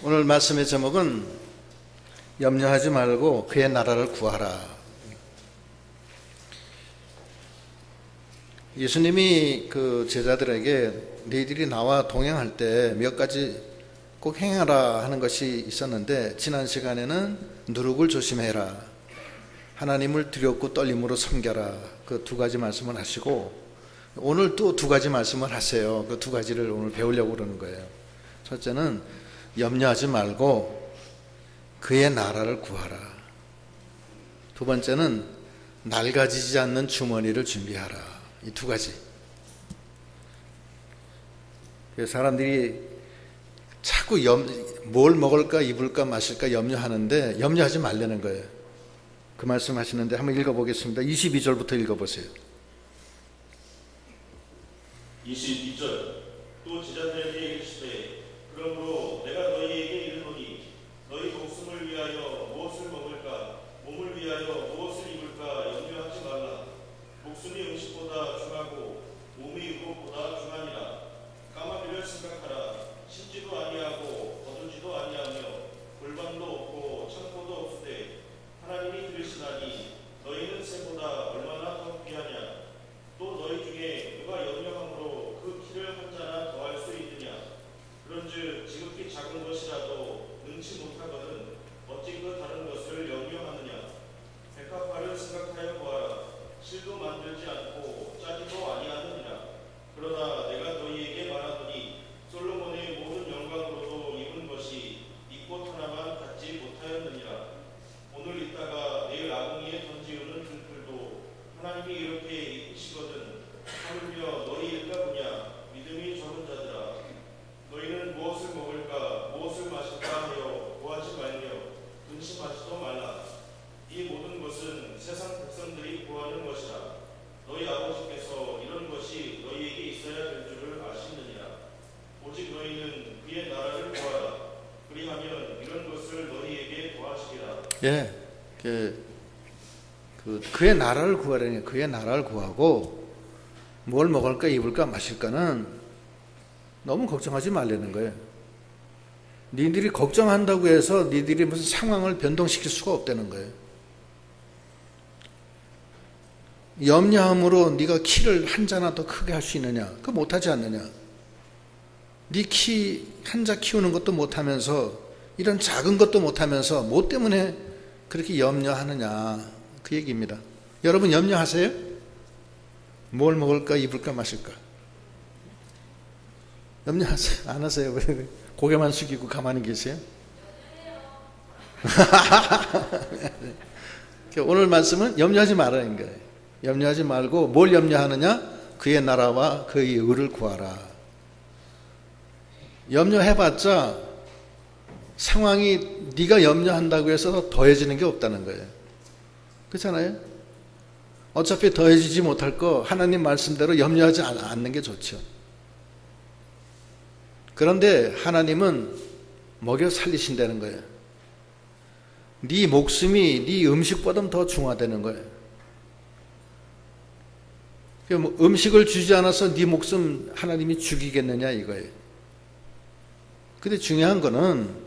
오늘 말씀의 제목은 염려하지 말고 그의 나라를 구하라. 예수님이 그 제자들에게 너희들이 나와 동행할 때 몇 가지 꼭 행하라 하는 것이 있었는데, 지난 시간에는 누룩을 조심해라, 하나님을 두렵고 떨림으로 섬겨라, 그 두 가지 말씀을 하시고, 오늘 또 두 가지 말씀을 하세요. 그 두 가지를 오늘 배우려고 그러는 거예요. 첫째는 염려하지 말고 그의 나라를 구하라. 두 번째는 낡아지지 않는 주머니를 준비하라. 이 두 가지. 사람들이 자꾸 뭘 먹을까 입을까 마실까 염려하는데 염려하지 말라는 거예요. 그 말씀 하시는데 한번 읽어보겠습니다. 22절부터 읽어보세요. 22절. 또 제자들에게 이르시되 그러므로 내가 너희에게 이르노니 너희 목숨을 위하여 무엇을 먹을까 몸을 위하여 무엇을 입을까 염려하지 말라. 목숨이 음식보다 중하고 몸이 유혹보다 중하니라. 까마귀를 생각하라. 심지도 아니하고 거두지도 아니하며 골방도 없고 창고도 없으되 하나님이 들으시나니 너희는 새보다 얼마나 더 귀하냐. 또 너희 중에 누가 염려함으로 그 키를 한 자나 더할 수 있느냐. 그런즉 지극히 작은 것이라도 능치 못하거든 어찌 그 다른 것을 염려하느냐. 백합화를 생각하여 보아라. 실도 만들지 않고 짜지도 아니하느니라. 그러나 내가 너희에게 말하노니 솔로몬의 모든 영광으로도 입은 것이 이 꽃 하나만 갖지 못하였느니라. 오늘 있다가 내일 아궁이에 던지우는 등불도 하나님이 이렇게 입히시거든 하물며 너희일까 보냐. 믿음이 적은 자들아, 너희는 무엇을 먹을까 무엇을 마실까 하여 구하지 말며 근심하지도 말라. 이 모든 것은 세상 백성들이 구하는 것이라. 너희 아버지께서 이런 것이 너희에게 있어야 될 줄을 아시느니라. 오직 너희는 그의 나라를 구하라. 그리하면 이런 것을 너희에게 더하시리라. 예, 그의 나라를 구하라니. 그의 나라를 구하고 뭘 먹을까 입을까 마실까는 너무 걱정하지 말라는 거예요. 니들이 걱정한다고 해서 니들이 무슨 상황을 변동시킬 수가 없다는 거예요. 염려함으로 네가 키를 한 자나 더 크게 할 수 있느냐? 그거 못하지 않느냐? 네 키 한 자 키우는 것도 못하면서 이런 작은 것도 못하면서 뭐 때문에 그렇게 염려하느냐, 그 얘기입니다. 여러분 염려하세요? 뭘 먹을까 입을까 마실까? 염려하세요? 안 하세요? 왜 고개만 숙이고 가만히 계세요? 오늘 말씀은 염려하지 말라는 거예요. 염려하지 말고 뭘 염려하느냐? 그의 나라와 그의 의를 구하라. 염려해봤자 상황이 네가 염려한다고 해서 더해지는 게 없다는 거예요. 그렇잖아요? 어차피 더해지지 못할 거 하나님 말씀대로 염려하지 않는 게 좋죠. 그런데 하나님은 먹여 살리신다는 거예요. 네 목숨이 네 음식보다 더 중화되는 거예요. 음식을 주지 않아서 네 목숨 하나님이 죽이겠느냐 이거예요. 근데 중요한 거는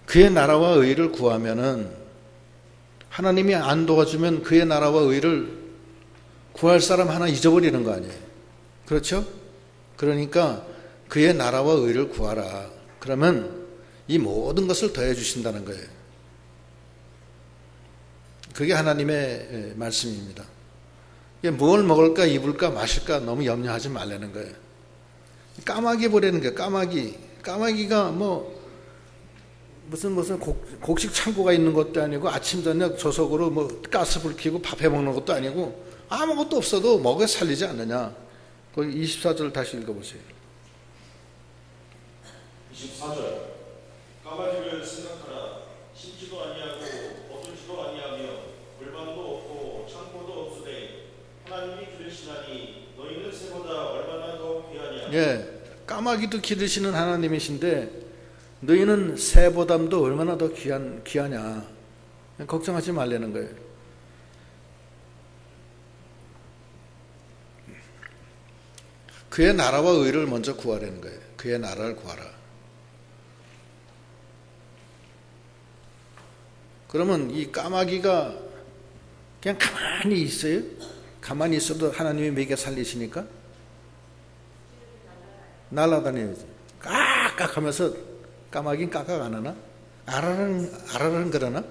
그의 나라와 의를 구하면은, 하나님이 안 도와주면 그의 나라와 의를 구할 사람 하나 잊어버리는 거 아니에요. 그렇죠? 그러니까 그의 나라와 의를 구하라. 그러면 이 모든 것을 더해 주신다는 거예요. 그게 하나님의 말씀입니다. 뭘 먹을까 입을까 마실까 너무 염려하지 말라는 거예요. 까마귀 보라는 거예요. 까마귀가 무슨 곡식 창고가 있는 것도 아니고 아침 저녁 조석으로 가스불 켜고 밥 해 먹는 것도 아니고 아무것도 없어도 먹여 살리지 않느냐. 거기 24절 다시 읽어보세요. 24절. 까마귀를 생각하라. 심지도 아니하고 거두지도 아니하며 골방도 없고 창고도 없으되 하나님이 기르시나니 너희는 새보다 얼마나 더 귀하냐. 예, 까마귀도 기르시는 하나님이신데 너희는 새보담도 얼마나 더 귀하냐. 걱정하지 말라는 거예요. 그의 나라와 의를 먼저 구하라는 거예요. 그의 나라를 구하라. 그러면 이 까마귀가 그냥 가만히 있어요? 가만히 있어도 하나님이 먹여 살리시니까? 날아다녀야지. 깍깍 하면서 까마귀는 깍깍 안 하나? 아라랑 그러나?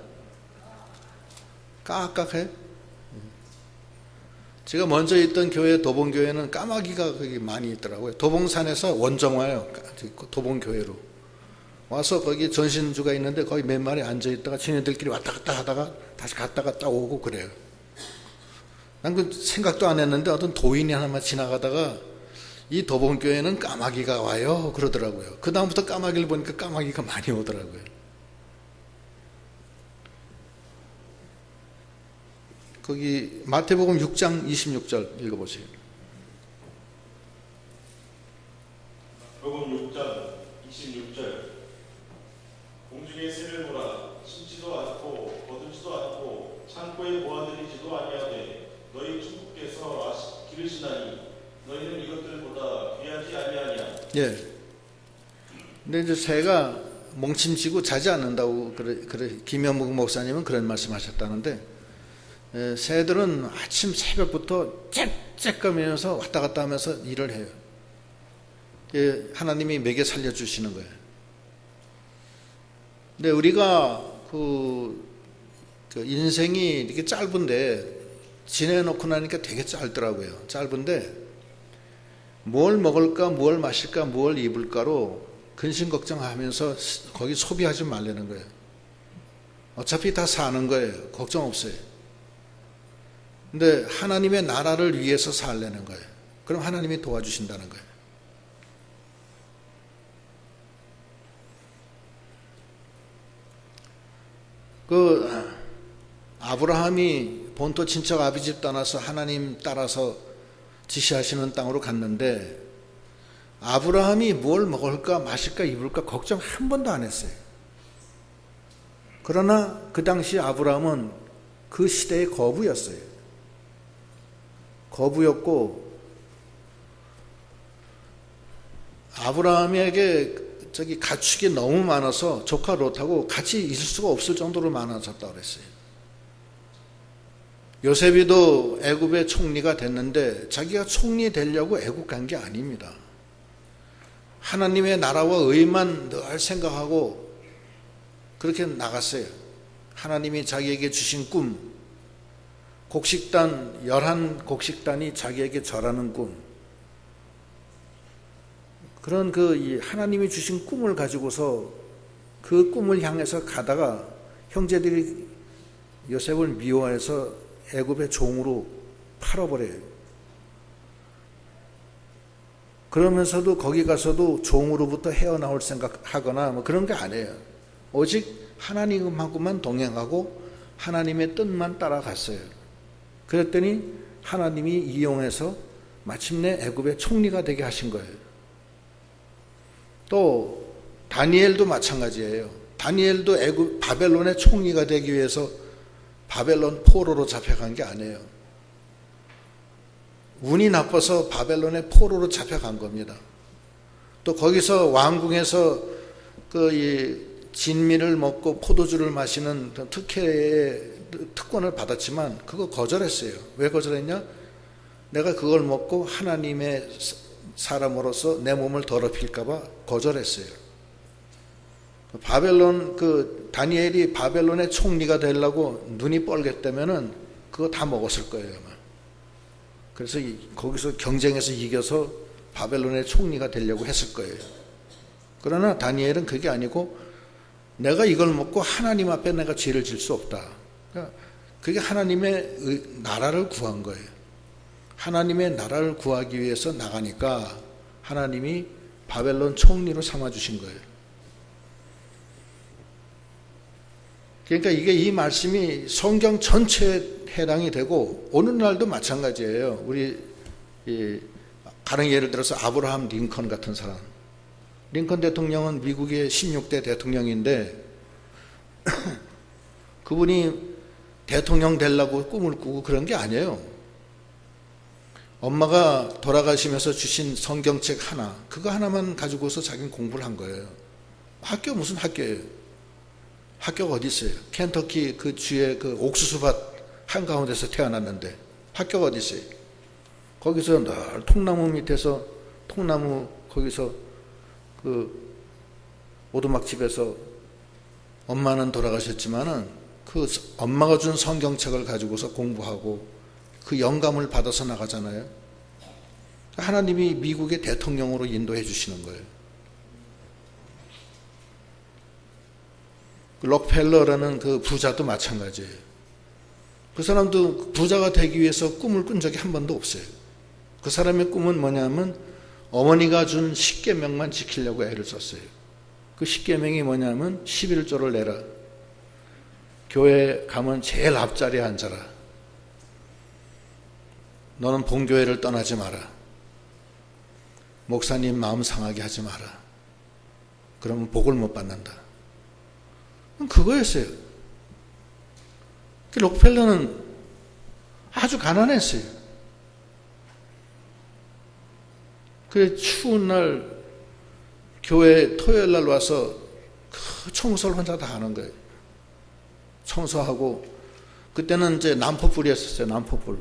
깍깍해? 제가 먼저 있던 교회 도봉교회는 까마귀가 거기 많이 있더라고요. 도봉산에서 원정 와요. 도봉교회로 와서 거기 전신주가 있는데 거기 몇 마리 앉아있다가 지네들끼리 왔다 갔다 하다가 다시 갔다 갔다 오고 그래요. 난 그 생각도 안 했는데 어떤 도인이 하나만 지나가다가 이 도봉교회는 까마귀가 와요 그러더라고요. 그 다음부터 까마귀를 보니까 까마귀가 많이 오더라고요. 거기 마태복음 6장 26절 읽어보세요. 마태복음 6장 26절 공중의 새를 보라 심지도 않고 거두지도 않고 창고에 모아들이지도 아니하되 너희 천국께서 기르시나니 너희는 이것들보다 귀하지 아니하냐. 예. 근데 이제 새가 몽침지고 자지 않는다고 그래 김현묵 목사님은 그런 말씀하셨다는데, 새들은 아침 새벽부터 짹짹거리면서 왔다 갔다 하면서 일을 해요. 하나님이 먹여 살려주시는 거예요. 근데 우리가 그 인생이 이렇게 짧은데 지내놓고 나니까 되게 짧더라고요. 짧은데 뭘 먹을까, 뭘 마실까, 뭘 입을까로 근심 걱정하면서 거기 소비하지 말라는 거예요. 어차피 다 사는 거예요. 걱정 없어요. 근데 하나님의 나라를 위해서 살려는 거예요. 그럼 하나님이 도와주신다는 거예요. 그 아브라함이 본토 친척 아비집 떠나서 하나님 따라서 지시하시는 땅으로 갔는데 아브라함이 뭘 먹을까 마실까 입을까 걱정 한 번도 안 했어요. 그러나 그 당시 아브라함은 그 시대의 거부였어요. 거부였고 아브라함에게 저기 가축이 너무 많아서 조카 롯하고 같이 있을 수가 없을 정도로 많아졌다고 그랬어요. 요셉이도 애굽의 총리가 됐는데 자기가 총리 되려고 애굽 간 게 아닙니다. 하나님의 나라와 의만 늘 생각하고 그렇게 나갔어요. 하나님이 자기에게 주신 꿈, 곡식단 11곡식단이 자기에게 절하는 꿈, 그런 이 하나님이 주신 꿈을 가지고서 그 꿈을 향해서 가다가 형제들이 요셉을 미워해서 애굽의 종으로 팔아버려요. 그러면서도 거기 가서도 종으로부터 헤어나올 생각하거나 뭐 그런 게 아니에요. 오직 하나님하고만 동행하고 하나님의 뜻만 따라갔어요. 그랬더니 하나님이 이용해서 마침내 애굽의 총리가 되게 하신 거예요. 또 다니엘도 마찬가지예요. 다니엘도 애굽 바벨론의 총리가 되기 위해서 바벨론 포로로 잡혀간 게 아니에요. 운이 나빠서 바벨론의 포로로 잡혀간 겁니다. 또 거기서 왕궁에서 이 진미를 먹고 포도주를 마시는 특혜의 특권을 받았지만 그거 거절했어요. 왜 거절했냐? 내가 그걸 먹고 하나님의 사람으로서 내 몸을 더럽힐까봐 거절했어요. 바벨론 다니엘이 바벨론의 총리가 되려고 눈이 뻘갰다면은 그거 다 먹었을 거예요. 아마. 그래서 거기서 경쟁에서 이겨서 바벨론의 총리가 되려고 했을 거예요. 그러나 다니엘은 그게 아니고 내가 이걸 먹고 하나님 앞에 내가 죄를 질 수 없다. 그러니까 그게 하나님의 나라를 구한 거예요. 하나님의 나라를 구하기 위해서 나가니까 하나님이 바벨론 총리로 삼아주신 거예요. 그러니까 이 말씀이 성경 전체에 해당이 되고 오늘날도 마찬가지예요. 우리 가령 예를 들어서 아브라함 링컨 같은 사람. 링컨 대통령은 미국의 16대 대통령인데 그분이 대통령 되려고 꿈을 꾸고 그런 게 아니에요. 엄마가 돌아가시면서 주신 성경책 하나, 그거 하나만 가지고서 자기는 공부를 한 거예요. 학교 무슨 학교예요? 학교가 어디 있어요? 켄터키 그 주에 그 옥수수밭 한가운데서 태어났는데 학교가 어디 있어요? 거기서 늘 통나무 밑에서 통나무 거기서 그 오두막집에서 엄마는 돌아가셨지만은 그 엄마가 준 성경책을 가지고서 공부하고 그 영감을 받아서 나가잖아요. 하나님이 미국의 대통령으로 인도해 주시는 거예요. 록펠러라는 그 부자도 마찬가지예요. 그 사람도 부자가 되기 위해서 꿈을 꾼 적이 한 번도 없어요. 그 사람의 꿈은 뭐냐면 어머니가 준 십계명만 지키려고 애를 썼어요. 그 십계명이 뭐냐면 11조를 내라. 교회 가면 제일 앞자리에 앉아라. 너는 본교회를 떠나지 마라. 목사님 마음 상하게 하지 마라. 그러면 복을 못 받는다. 그거였어요. 록펠러는 아주 가난했어요. 그래 추운 날 교회 토요일 날 와서 그 청소를 혼자 다 하는 거예요. 청소하고 그때는 이제 난포불이었어요. 난포불.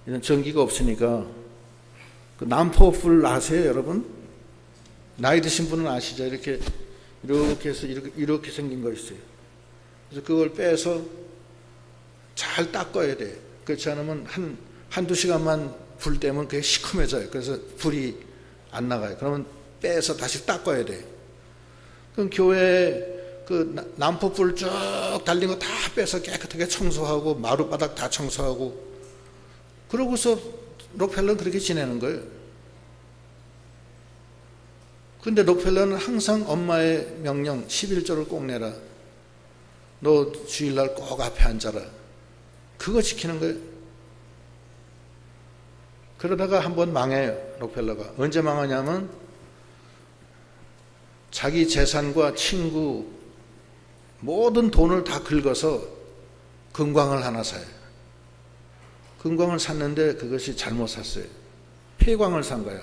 이런 전기가 없으니까 그 난포불 아세요, 여러분? 나이 드신 분은 아시죠? 이렇게 해서 이렇게 생긴 거 있어요. 그래서 그걸 빼서 잘 닦아야 돼. 그렇지 않으면 한두 시간만 불 떼면 그게 시커매져요. 그래서 불이 안 나가요. 그러면 빼서 다시 닦아야 돼. 그럼 교회 그 난포불 쭉 달린 거 다 빼서 깨끗하게 청소하고 마룻바닥 다 청소하고 그러고서 록펠러는 그렇게 지내는 거예요. 근데 록펠러는 항상 엄마의 명령 11조를 꼭 내라. 너 주일날 꼭 앞에 앉아라. 그거 지키는 거예요. 그러다가 한번 망해요. 록펠러가. 언제 망하냐면 자기 재산과 친구 모든 돈을 다 긁어서 금광을 하나 사요. 금광을 샀는데 그것이 잘못 샀어요. 폐광을 산 거예요.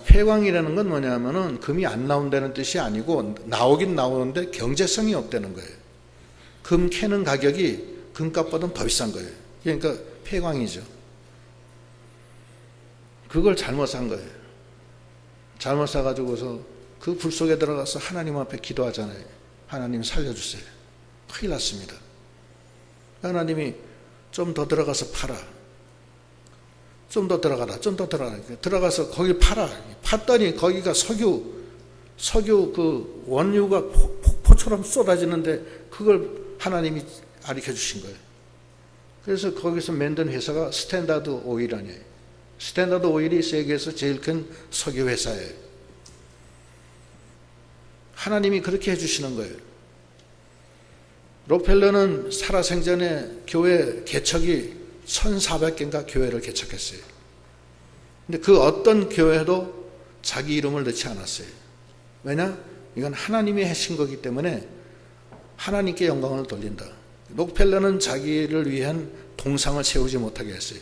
폐광이라는 건 뭐냐면은 금이 안 나온다는 뜻이 아니고 나오긴 나오는데 경제성이 없다는 거예요. 금 캐는 가격이 금값보다는 더 비싼 거예요. 그러니까 폐광이죠. 그걸 잘못 산 거예요. 잘못 사가지고서 그 불 속에 들어가서 하나님 앞에 기도하잖아요. 하나님 살려주세요. 큰일 났습니다. 하나님이 좀 더 들어가서 팔아. 좀 더 들어가라. 좀 더 들어가라. 들어가서 거기 팔아. 팠더니 거기가 석유 그 원유가 폭포처럼 쏟아지는데 그걸 하나님이 가르쳐 주신 거예요. 그래서 거기서 만든 회사가 스탠다드 오일 아니에요. 스탠다드 오일이 세계에서 제일 큰 석유 회사예요. 하나님이 그렇게 해주시는 거예요. 록펠러는 살아생전에 교회 개척이 1400개인가 교회를 개척했어요. 근데 그 어떤 교회도 자기 이름을 넣지 않았어요. 왜냐? 이건 하나님이 하신 거기 때문에 하나님께 영광을 돌린다. 록펠러는 자기를 위한 동상을 세우지 못하게 했어요.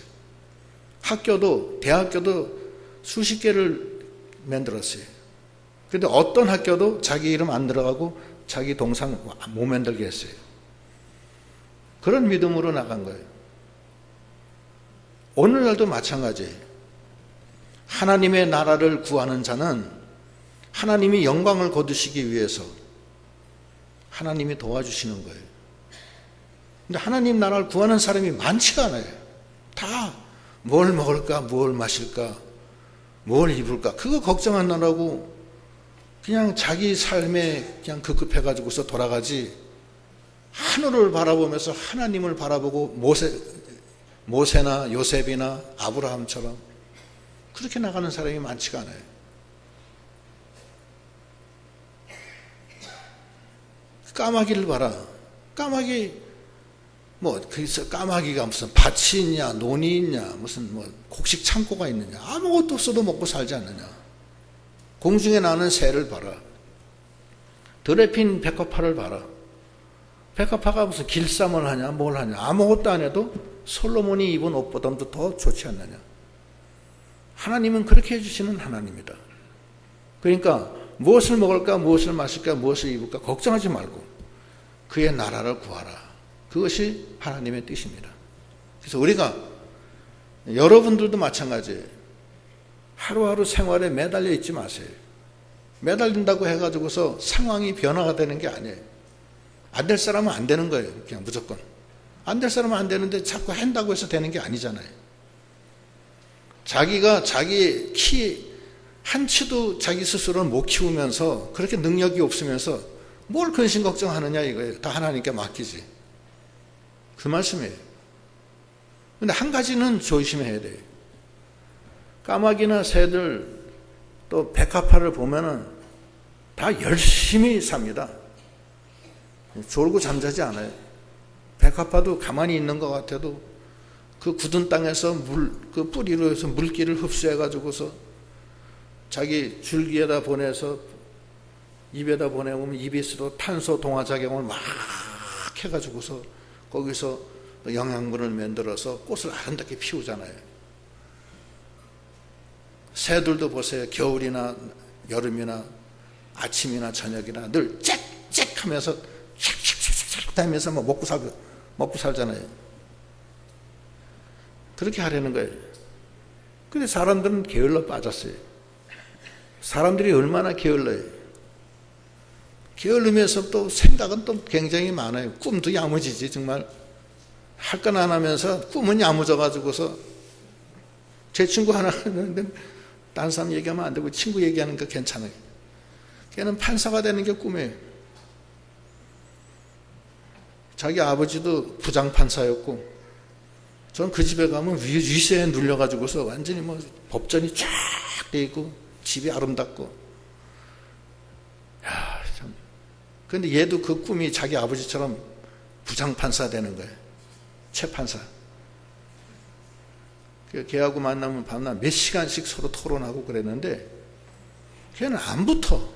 학교도 대학교도 수십 개를 만들었어요. 그런데 어떤 학교도 자기 이름 안 들어가고 자기 동상 못 만들게 했어요. 그런 믿음으로 나간 거예요. 오늘날도 마찬가지예요. 하나님의 나라를 구하는 자는 하나님이 영광을 거두시기 위해서 하나님이 도와주시는 거예요. 근데 하나님 나라를 구하는 사람이 많지가 않아요. 다 뭘 먹을까, 뭘 마실까, 뭘 입을까, 그거 걱정하느라고 그냥 자기 삶에 그냥 급급해가지고서 돌아가지, 하늘을 바라보면서 하나님을 바라보고 모세나 요셉이나 아브라함처럼 그렇게 나가는 사람이 많지가 않아요. 까마귀를 봐라. 까마귀 그래서 까마귀가 무슨 밭이 있냐, 논이 있냐, 무슨 곡식 창고가 있느냐, 아무것도 없어도 먹고 살지 않느냐. 공중에 나는 새를 봐라. 들에 핀 백합화를 봐라. 백합화가 무슨 길쌈을 하냐, 뭘 하냐, 아무것도 안 해도 솔로몬이 입은 옷보다도 더 좋지 않느냐. 하나님은 그렇게 해주시는 하나님이다. 그러니까 무엇을 먹을까, 무엇을 마실까, 무엇을 입을까 걱정하지 말고 그의 나라를 구하라. 그것이 하나님의 뜻입니다. 그래서 우리가, 여러분들도 마찬가지예요. 하루하루 생활에 매달려 있지 마세요. 매달린다고 해가지고서 상황이 변화가 되는 게 아니에요. 안 될 사람은 안 되는 거예요. 그냥 무조건. 안 될 사람은 안 되는데 자꾸 한다고 해서 되는 게 아니잖아요. 자기가 자기 키 한치도 자기 스스로는 못 키우면서 그렇게 능력이 없으면서 뭘 근심 걱정하느냐 이거예요. 다 하나님께 맡기지. 그 말씀이에요. 근데 한 가지는 조심해야 돼요. 까마귀나 새들 또 백합화를 보면은 다 열심히 삽니다. 졸고 잠자지 않아요. 백합화도 가만히 있는 것 같아도 그 굳은 땅에서 그 뿌리로 해서 물기를 흡수해가지고서 자기 줄기에다 보내서 입에다 보내보면 입에서도 탄소 동화작용을 막 해가지고서 거기서 영양분을 만들어서 꽃을 아름답게 피우잖아요. 새들도 보세요. 겨울이나 여름이나 아침이나 저녁이나 늘 짹짹 하면서 촥촥촥촥 다니면서 먹고 살잖아요. 그렇게 하려는 거예요. 근데 사람들은 게을러 빠졌어요. 사람들이 얼마나 게을러요. 게을르면서 또 생각은 또 굉장히 많아요. 꿈도 야무지지 정말. 할 건 안 하면서 꿈은 야무져가지고서 제 친구 하나 있는데 딴 사람 얘기하면 안 되고 친구 얘기하는 거 괜찮아요. 걔는 판사가 되는 게 꿈이에요. 자기 아버지도 부장판사였고 전 그 집에 가면 위세에 눌려가지고서 완전히 뭐 법전이 쫙 돼 있고 집이 아름답고. 야, 참. 근데 얘도 그 꿈이 자기 아버지처럼 부장판사 되는 거예요. 최판사. 걔하고 만나면 밤낮 몇 시간씩 서로 토론하고 그랬는데 걔는 안 붙어.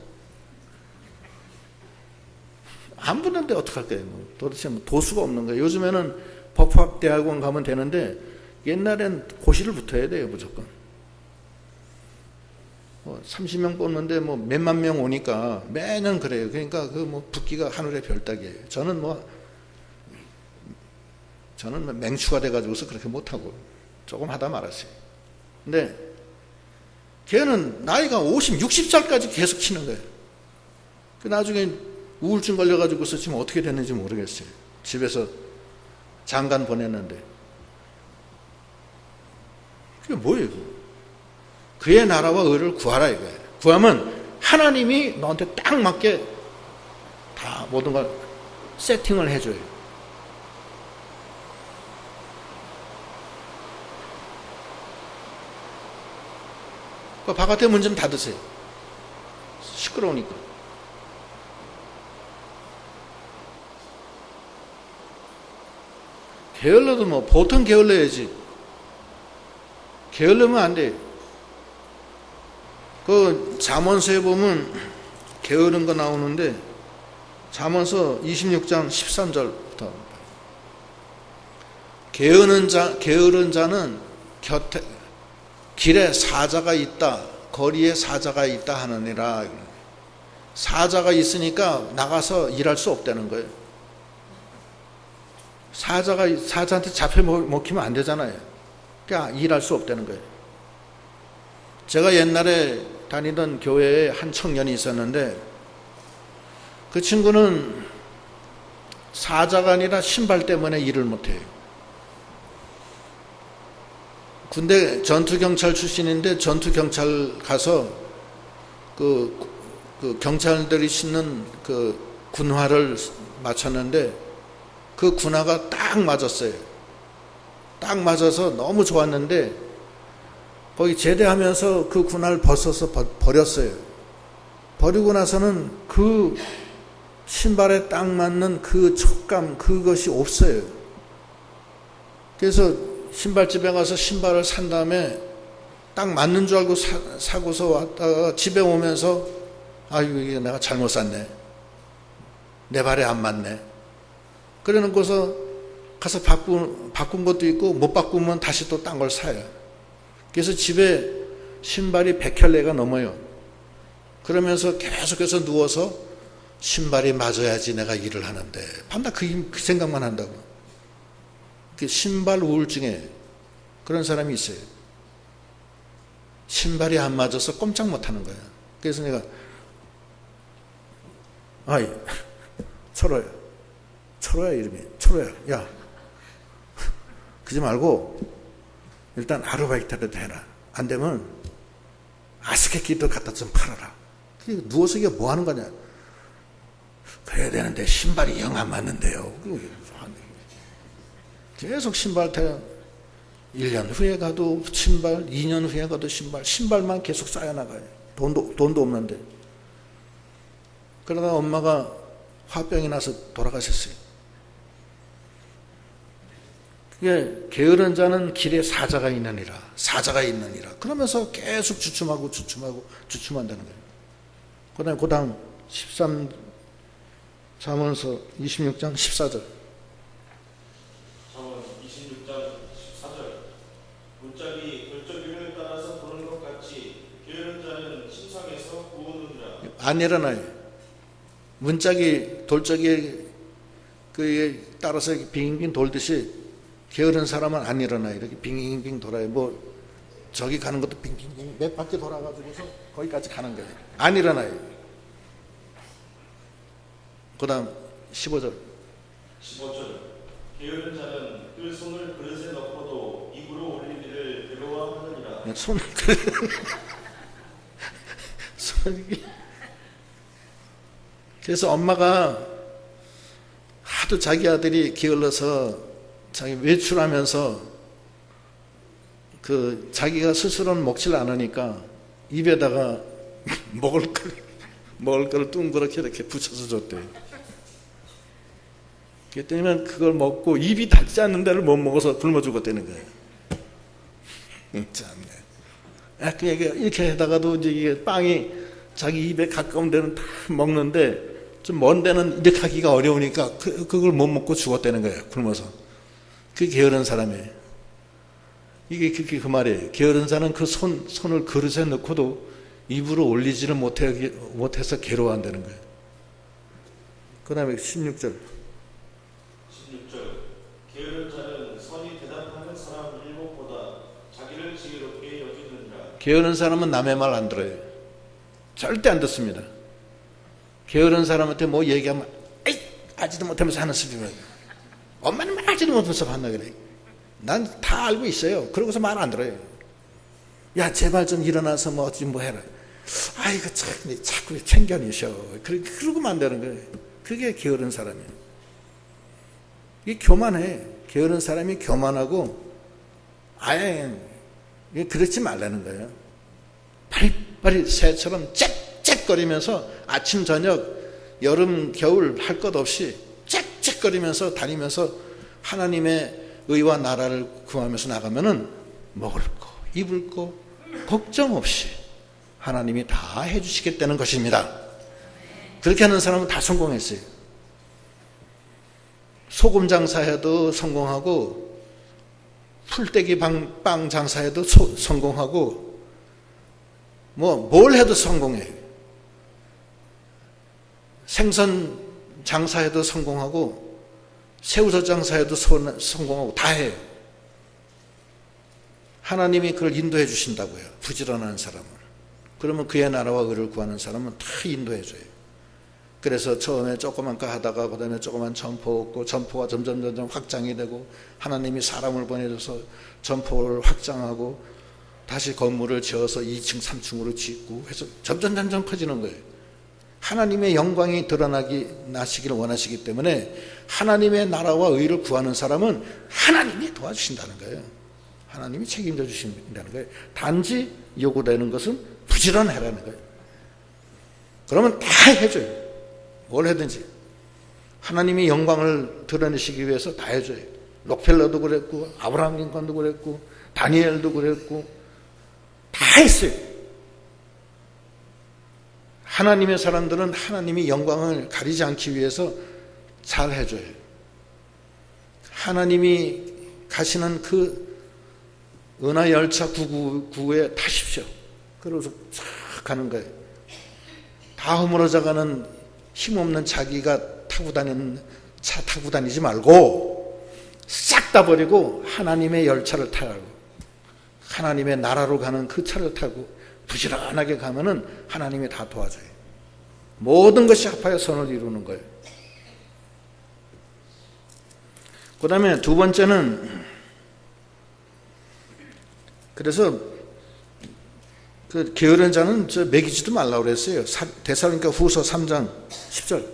안 붙는데 어떡할 거예요? 도대체 도수가 없는 거예요. 요즘에는 법학대학원 가면 되는데 옛날엔 고시를 붙어야 돼요. 무조건. 30명 뽑는데 뭐 몇만 명 오니까 매년 그래요. 그러니까 그 뭐 붙기가 하늘의 별 따기예요. 저는 맹추가 돼가지고서 그렇게 못하고 조금 하다 말았어요. 근데 걔는 나이가 50, 60살까지 계속 치는 거예요. 나중에 우울증 걸려가지고서 지금 어떻게 됐는지 모르겠어요. 집에서 장관 보냈는데. 그게 뭐예요? 그의 나라와 의를 구하라 이거예요. 구하면 하나님이 너한테 딱 맞게 다 모든 걸 세팅을 해줘요. 바깥에 문 좀 닫으세요. 시끄러우니까. 게을러도 뭐 보통 게을러야지. 게을르면 안 돼. 그 잠언서에 보면 게으른 거 나오는데 잠언서 26장 13절부터 게으른 자는 길에 사자가 있다, 거리에 사자가 있다 하느니라. 사자가 있으니까 나가서 일할 수 없다는 거예요. 사자한테 잡혀 먹히면 안 되잖아요. 그러니까 일할 수 없다는 거예요. 제가 옛날에 다니던 교회에 한 청년이 있었는데 그 친구는 사자가 아니라 신발 때문에 일을 못해요. 군대 전투경찰 출신인데 전투경찰 가서 그 경찰들이 신는 그 군화를 맞췄는데 그 군화가 딱 맞았어요. 딱 맞아서 너무 좋았는데 거기 제대하면서 그 군화를 벗어서 버렸어요. 버리고 나서는 그 신발에 딱 맞는 그 촉감 그것이 없어요. 그래서 신발집에 가서 신발을 산 다음에 딱 맞는 줄 알고 사고서 왔다가 집에 오면서 아유 이게 내가 잘못 샀네. 내 발에 안 맞네. 그래 놓고서 가서 바꾼 것도 있고 못 바꾸면 다시 또 딴 걸 사요. 그래서 집에 신발이 100켤레가 넘어요. 그러면서 계속해서 누워서 신발이 맞아야지 내가 일을 하는데 밤낮 그 생각만 한다고. 신발 우울증에 그런 사람이 있어요. 신발이 안 맞아서 꼼짝 못하는 거야. 그래서 내가 아이 철호야 이름이 철호야, 야 그러지 말고 일단 아르바이트라도 해라. 안 되면 아스케키도 갖다 좀 팔아라. 누워서 이게 뭐 하는 거냐. 그래야 되는데 신발이 영 안 맞는데요. 계속 신발 타요. 1년 후에 가도 신발, 2년 후에 가도 신발만 계속 쌓여나가요. 돈도 없는데. 그러다가 엄마가 화병이 나서 돌아가셨어요. 그게 게으른 자는 길에 사자가 있느니라. 그러면서 계속 주춤한다는 거예요. 그 다음 잠언서 26장 14절. 잠언 26장 14절. 문짝이 돌적이를 따라서 도는 것 같이 게으른 자는 침상에서 구우느니라. 안 일어나요. 문짝이 돌적이 그에 따라서 빙빙 돌듯이 게으른 사람은 안 일어나요. 이렇게 빙빙 돌아요. 뭐 저기 가는 것도 빙빙 몇 바퀴 돌아가지고서 거기까지 가는 거예요. 안 일어나요. 그 다음 15절. 게으른 자는 그 손을 그릇에 넣고도 입으로 올리기를 괴로워하느니라. 그래서 엄마가 하도 자기 아들이 게을러서 자기 외출하면서 그 자기가 스스로는 먹질 않으니까 입에다가 먹을 걸 둥그렇게 이렇게 붙여서 줬대요. 그랬더니 그걸 먹고 입이 닿지 않는 데를 못 먹어서 굶어 죽었다는 거예요. 참네. 이렇게 하다가도 이제 이게 빵이 자기 입에 가까운 데는 다 먹는데 좀 먼 데는 이렇게 하기가 어려우니까 그걸 못 먹고 죽었다는 거예요. 굶어서. 그게 게으른 사람이에요. 이게 그 말이에요. 게으른 자는 그 손을 그릇에 넣고도 입으로 올리지를 못해서 괴로워한다는 거예요. 그 다음에 16절. 게으른 자는 선이 대답하는 사람 일곱보다 자기를 지혜롭게 여기느니라. 게으른 사람은 남의 말 안 들어요. 절대 안 듣습니다. 게으른 사람한테 뭐 얘기하면 에이 알지도 못하면서 하는 소리를 엄마는 말하지도 못하면서 한다 그래. 난 다 알고 있어요. 그러고서 말 안 들어요. 야 제발 좀 일어나서 뭐 어찌 뭐 해라. 아이고 참 자꾸 챙겨내셔. 그러고만 안 되는 거예요. 그게 게으른 사람이에요. 이게 교만해. 게으른 사람이 교만하고 아예 그렇지 말라는 거예요. 파리파리 새처럼 짹짹거리면서 아침 저녁 여름 겨울 할 것 없이 짹짹거리면서 다니면서 하나님의 의와 나라를 구하면서 나가면은 먹을 거 입을 거 걱정 없이 하나님이 다 해주시겠다는 것입니다. 그렇게 하는 사람은 다 성공했어요. 소금 장사해도 성공하고 풀떼기 빵 장사해도 성공하고 뭘 해도 성공해요. 생선 장사해도 성공하고 새우젓 장사해도 성공하고 다 해요. 하나님이 그걸 인도해 주신다고요. 부지런한 사람을. 그러면 그의 나라와 의를 구하는 사람은 다 인도해 줘요. 그래서 처음에 조그만 거 하다가 그 다음에 조그만 점포 얻고 점포가 점점 확장이 되고 하나님이 사람을 보내줘서 점포를 확장하고 다시 건물을 지어서 2층 3층으로 짓고 해서 점점 커지는 거예요. 하나님의 영광이 나시기를 원하시기 때문에 하나님의 나라와 의를 구하는 사람은 하나님이 도와주신다는 거예요. 하나님이 책임져 주신다는 거예요. 단지 요구되는 것은 부지런해라는 거예요. 그러면 다 해줘요. 뭘 하든지. 하나님이 영광을 드러내시기 위해서 다 해줘요. 록펠러도 그랬고 아브라함 링컨도 그랬고 다니엘도 그랬고 다 했어요. 하나님의 사람들은 하나님이 영광을 가리지 않기 위해서 잘 해줘요. 하나님이 가시는 그 은하 열차 999에 타십시오. 그러고서 쫙 가는 거예요. 다 허물어져가는 힘없는 자기가 타고 다니는 차 타고 다니지 말고 싹 다 버리고 하나님의 열차를 타라고, 하나님의 나라로 가는 그 차를 타고 부지런하게 가면은 하나님이 다 도와줘요. 모든 것이 합하여 선을 이루는 거예요. 그 다음에 두 번째는, 그래서 그 게으른 자는 먹이지도 말라고 그랬어요. 데살로니가 후서 3장 10절.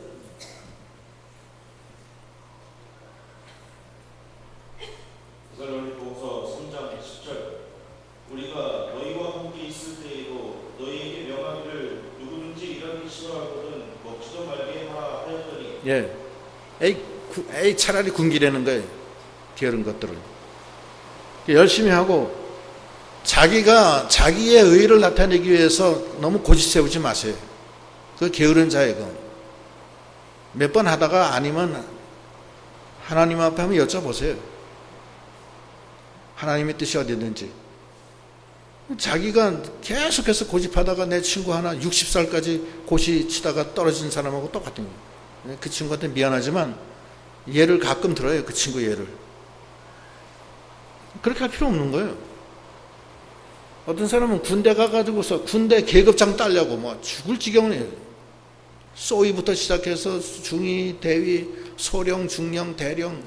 데살로니가후서 3장 10절. 우리가 너희와 함께 있을 때에도 너희에게 명하기를 누구든지 일하기 싫어하거든 먹지도 말게 하라 하였더니. 예. 에이 차라리 굶기려는 거예요. 게으른 것들을. 열심히 하고 자기가 자기의 의의를 나타내기 위해서 너무 고집 세우지 마세요. 그 게으른 자예요. 몇 번 하다가 아니면 하나님 앞에 한번 여쭤보세요. 하나님의 뜻이 어디 있는지. 자기가 계속해서 고집하다가 내 친구 하나 60살까지 고시 치다가 떨어진 사람하고 똑같은 거예요. 그 친구한테 미안하지만 예를 가끔 들어요. 그 친구 예를. 그렇게 할 필요 없는 거예요. 어떤 사람은 군대 가가지고서 군대 계급장 따려고 뭐 죽을 지경이에요. 소위부터 시작해서 중위, 대위, 소령, 중령, 대령,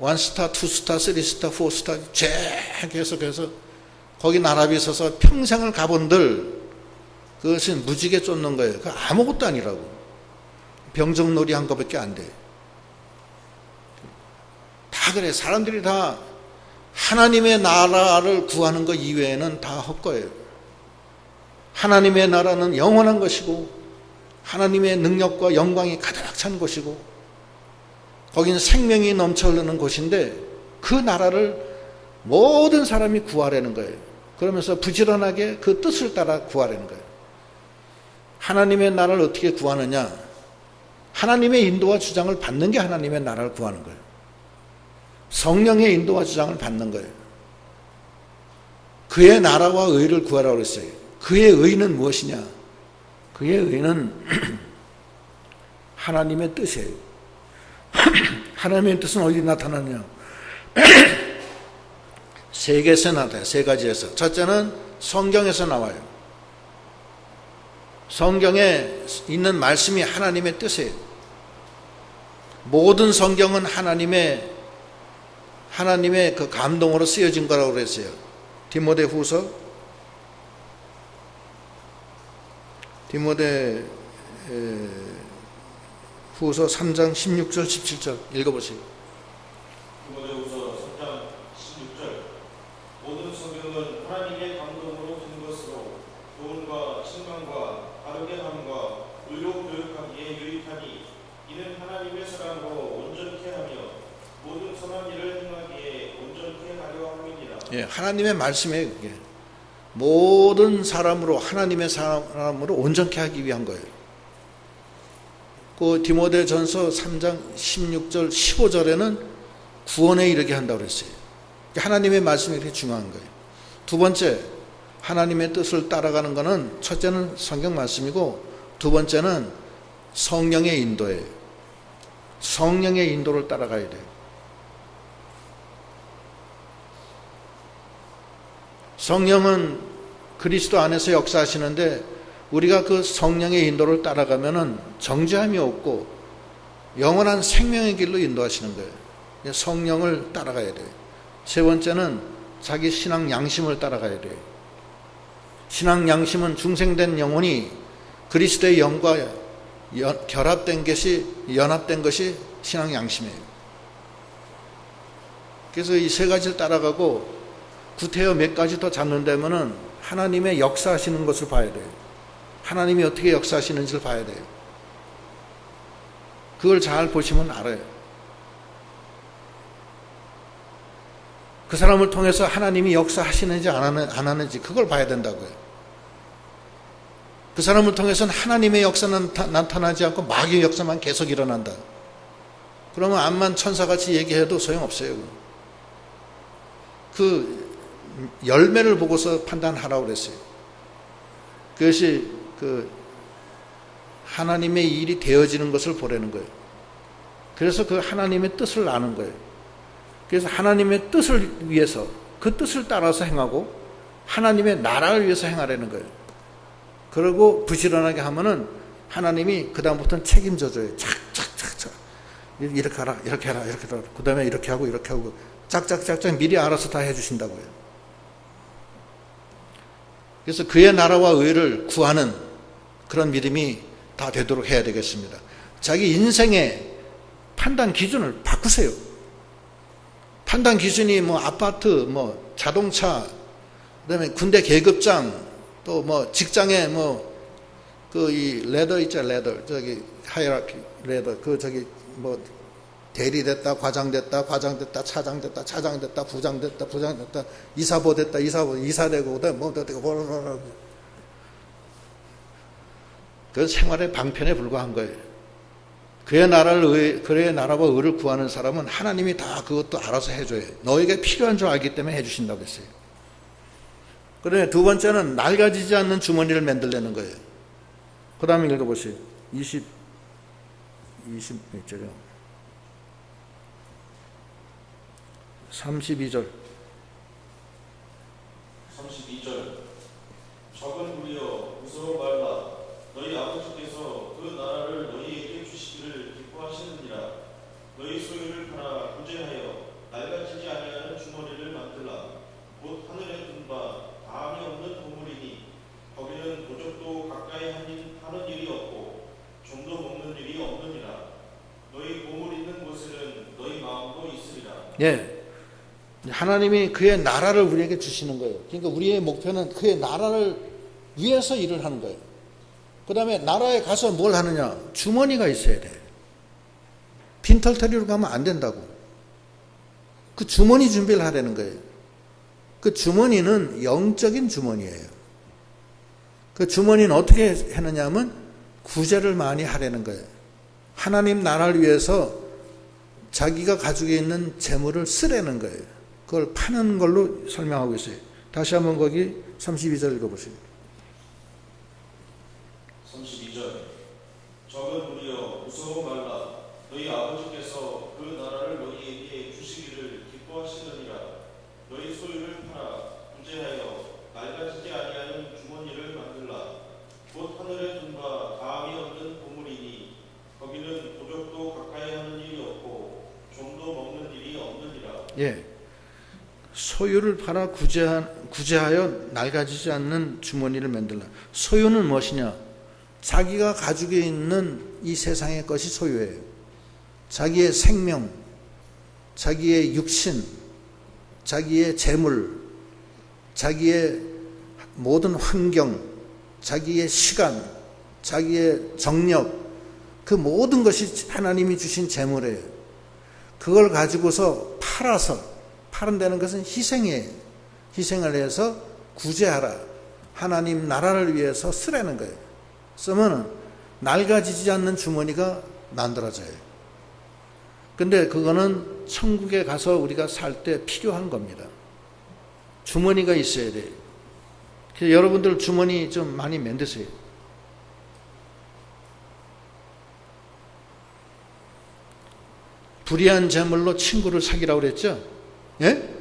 원스타, 투스타, 쓰리스타, 포스타 쫙 계속해서 거기 나랍이 있어서 평생을 가본들 그것은 무지개 쫓는 거예요. 그 아무것도 아니라고. 병정놀이 한 거밖에 안 돼. 다 그래. 사람들이 다 하나님의 나라를 구하는 것 이외에는 다 헛거예요. 하나님의 나라는 영원한 것이고 하나님의 능력과 영광이 가득 찬 곳이고 거기는 생명이 넘쳐 흐르는 곳인데 그 나라를 모든 사람이 구하려는 거예요. 그러면서 부지런하게 그 뜻을 따라 구하려는 거예요. 하나님의 나라를 어떻게 구하느냐? 하나님의 인도와 주장을 받는 게 하나님의 나라를 구하는 거예요. 성령의 인도와 주장을 받는 거예요. 그의 나라와 의를 구하라고 그랬어요. 그의 의는 무엇이냐? 그의 의는 하나님의 뜻이에요. 하나님의 뜻은 어디 나타나느냐? 세 개에서 나타나요. 세 가지에서. 첫째는 성경에서 나와요. 성경에 있는 말씀이 하나님의 뜻이에요. 모든 성경은 하나님의 그 감동으로 쓰여진 거라고 그랬어요. 디모데 후서 3장 16절 17절 읽어보세요. 디모데후서 3장 16절. 모든 성경은 하나님의 감동으로 된 것으로 교훈과 책망과 바르게 함과 의로 교육하기에 유익하니 이는 하나님의 사랑으로 온전케 하며 모든 선한 일을 행하기에 온전케 하려 함이니라. 예, 하나님의 말씀이에요. 그게 모든 사람으로 하나님의 사람으로 온전케 하기 위한 거예요. 그 디모데전서 3장 16절 15절에는 구원에 이르게 한다고 그랬어요. 하나님의 말씀이 이렇게 중요한 거예요. 두 번째, 하나님의 뜻을 따라가는 것은 첫째는 성경 말씀이고 두 번째는 성령의 인도예요. 성령의 인도를 따라가야 돼요. 성령은 그리스도 안에서 역사하시는데 우리가 그 성령의 인도를 따라가면은 정죄함이 없고 영원한 생명의 길로 인도하시는 거예요. 성령을 따라가야 돼요. 세 번째는 자기 신앙 양심을 따라가야 돼요. 신앙 양심은 중생된 영혼이 그리스도의 영과 결합된 것이 연합된 것이 신앙 양심이에요. 그래서 이 세 가지를 따라가고 구태여 몇 가지 더 잡는다면은 하나님의 역사하시는 것을 봐야 돼요. 하나님이 어떻게 역사하시는지를 봐야 돼요. 그걸 잘 보시면 알아요. 그 사람을 통해서 하나님이 역사하시는지 안 하는지 그걸 봐야 된다고요. 그 사람을 통해서는 하나님의 역사는 나타나지 않고 마귀의 역사만 계속 일어난다. 그러면 암만 천사같이 얘기해도 소용없어요. 그 열매를 보고서 판단하라고 그랬어요. 그것이 그 하나님의 일이 되어지는 것을 보라는 거예요. 그래서 그 하나님의 뜻을 아는 거예요. 그래서 하나님의 뜻을 위해서 그 뜻을 따라서 행하고 하나님의 나라를 위해서 행하라는 거예요. 그리고 부지런하게 하면은 하나님이 그 다음부터는 책임져줘요. 착착착착 이렇게 하라, 이렇게 해라, 이렇게 해라. 그 다음에 이렇게 하고 짝짝짝짝 미리 알아서 다 해주신다고요. 그래서 그의 나라와 의를 구하는 그런 믿음이 다 되도록 해야 되겠습니다. 자기 인생의 판단 기준을 바꾸세요. 판단 기준이 뭐 아파트, 뭐 자동차, 그다음에 군대 계급장, 또 뭐 직장에 뭐 그 이 레더 있죠, 레더 저기 하이라키 레더 그 저기 뭐 대리 됐다, 과장 됐다, 차장 됐다, 차장 됐다, 부장 됐다, 부장 됐다, 이사보 됐다, 이사 되고 그다음 뭐 되고 그 생활의 방편에 불과한 거예요. 그의 나라와 의를 구하는 사람은 하나님이 다 그것도 알아서 해줘요. 너에게 필요한 줄 알기 때문에 해주신다고 했어요. 그다음에 두 번째는 낡아지지 않는 주머니를 만들려는 거예요. 그 다음에 읽어보세요. 20 몇 절이요? 32절. 32절. 적은 무리여 무서워 말라. 너희 아버지께서 그 나라를 너희에게 주시기를 기뻐하시느니라. 너희 소유를 팔아 구제하여 낡아지지 아니하는 주머니를 만들라. 곧 하늘에 둔 바 다함이 없는 보물이니 거기는 도적도 가까이 하는 일이 없고 좀도 먹는 일이 없느니라. 너희 보물 있는 곳에는 너희 마음도 있으리라. 예. 하나님이 그의 나라를 우리에게 주시는 거예요. 그러니까 우리의 목표는 그의 나라를 위해서 일을 하는 거예요. 그 다음에 나라에 가서 뭘 하느냐? 주머니가 있어야 돼. 빈털터리로 가면 안 된다고. 그 주머니 준비를 하라는 거예요. 그 주머니는 영적인 주머니예요. 그 주머니는 어떻게 하느냐 하면 구제를 많이 하라는 거예요. 하나님 나라를 위해서 자기가 가지고 있는 재물을 쓰라는 거예요. 그걸 파는 걸로 설명하고 있어요. 다시 한번 거기 32절 읽어보세요. 32절. 적은 무리여 무서워 말라. 너희 아버지께서 그 나라를 너희에게 주시기를 기뻐하시느니라. 너희 소유를 팔아 구제하여 낡아지지 아니하는 주머니를 만들라. 곧 하늘에 둔 바 다함이 없는 보물이니 거기는 도적도 가까이 하는 일이 없고 좀도 먹는 일이 없느니라. 예. 소유를 팔아 구제하여 낡아지지 않는 주머니를 만들라. 소유는 무엇이냐? 자기가 가지고 있는 이 세상의 것이 소유예요. 자기의 생명, 자기의 육신, 자기의 재물, 자기의 모든 환경, 자기의 시간, 자기의 정력, 그 모든 것이 하나님이 주신 재물이에요. 그걸 가지고서 파른다는 것은 희생이에요. 희생을 해서 구제하라. 하나님 나라를 위해서 쓰라는 거예요. 쓰면 낡아지지 않는 주머니가 만들어져요. 근데 그거는 천국에 가서 우리가 살 때 필요한 겁니다. 주머니가 있어야 돼요. 그래서 여러분들 주머니 좀 많이 만드세요. 불의한 재물로 친구를 사귀라고 그랬죠? 예?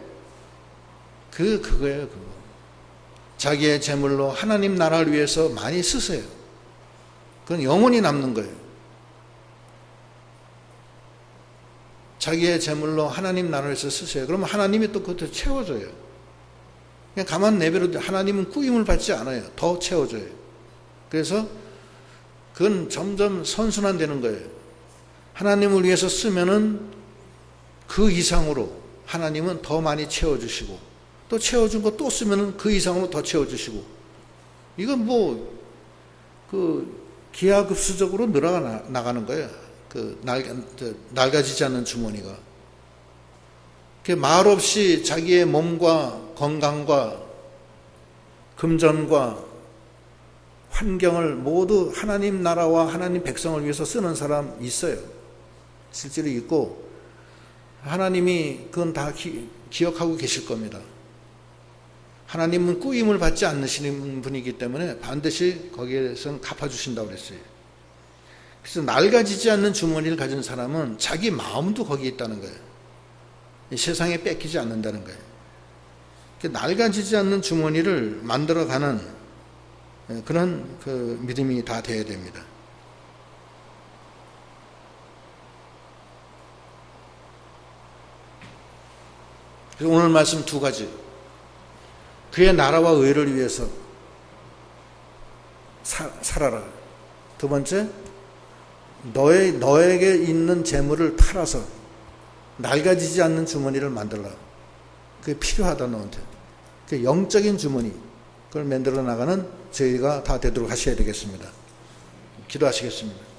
그거예요, 그거. 자기의 재물로 하나님 나라를 위해서 많이 쓰세요. 그건 영원히 남는 거예요. 자기의 재물로 하나님 나라를 위해서 쓰세요. 그러면 하나님이 또 그것도 채워줘요. 그냥 가만 내버려도 하나님은 꾸임을 받지 않아요. 더 채워줘요. 그래서 그건 점점 선순환되는 거예요. 하나님을 위해서 쓰면은 그 이상으로 하나님은 더 많이 채워주시고, 또 채워준 거 또 쓰면은 그 이상으로 더 채워주시고, 이건 뭐 그 기하급수적으로 늘어나가는 거예요. 그 낡아지지 않는 주머니가. 말 없이 자기의 몸과 건강과 금전과 환경을 모두 하나님 나라와 하나님 백성을 위해서 쓰는 사람 있어요. 실제로 있고, 하나님이 그건 다 기억하고 계실 겁니다. 하나님은 꾸임을 받지 않으시는 분이기 때문에 반드시 거기에서는 갚아주신다고 그랬어요. 그래서 낡아지지 않는 주머니를 가진 사람은 자기 마음도 거기에 있다는 거예요. 이 세상에 뺏기지 않는다는 거예요. 낡아지지 않는 주머니를 만들어가는 그런 그 믿음이 다 돼야 됩니다. 그래서 오늘 말씀 두 가지. 그의 나라와 의를 위해서 살아라. 두 번째, 너에게 있는 재물을 팔아서 낡아지지 않는 주머니를 만들라. 그게 필요하다 너한테. 그 영적인 주머니 그걸 만들어 나가는 저희가 다 되도록 하셔야 되겠습니다. 기도하시겠습니다.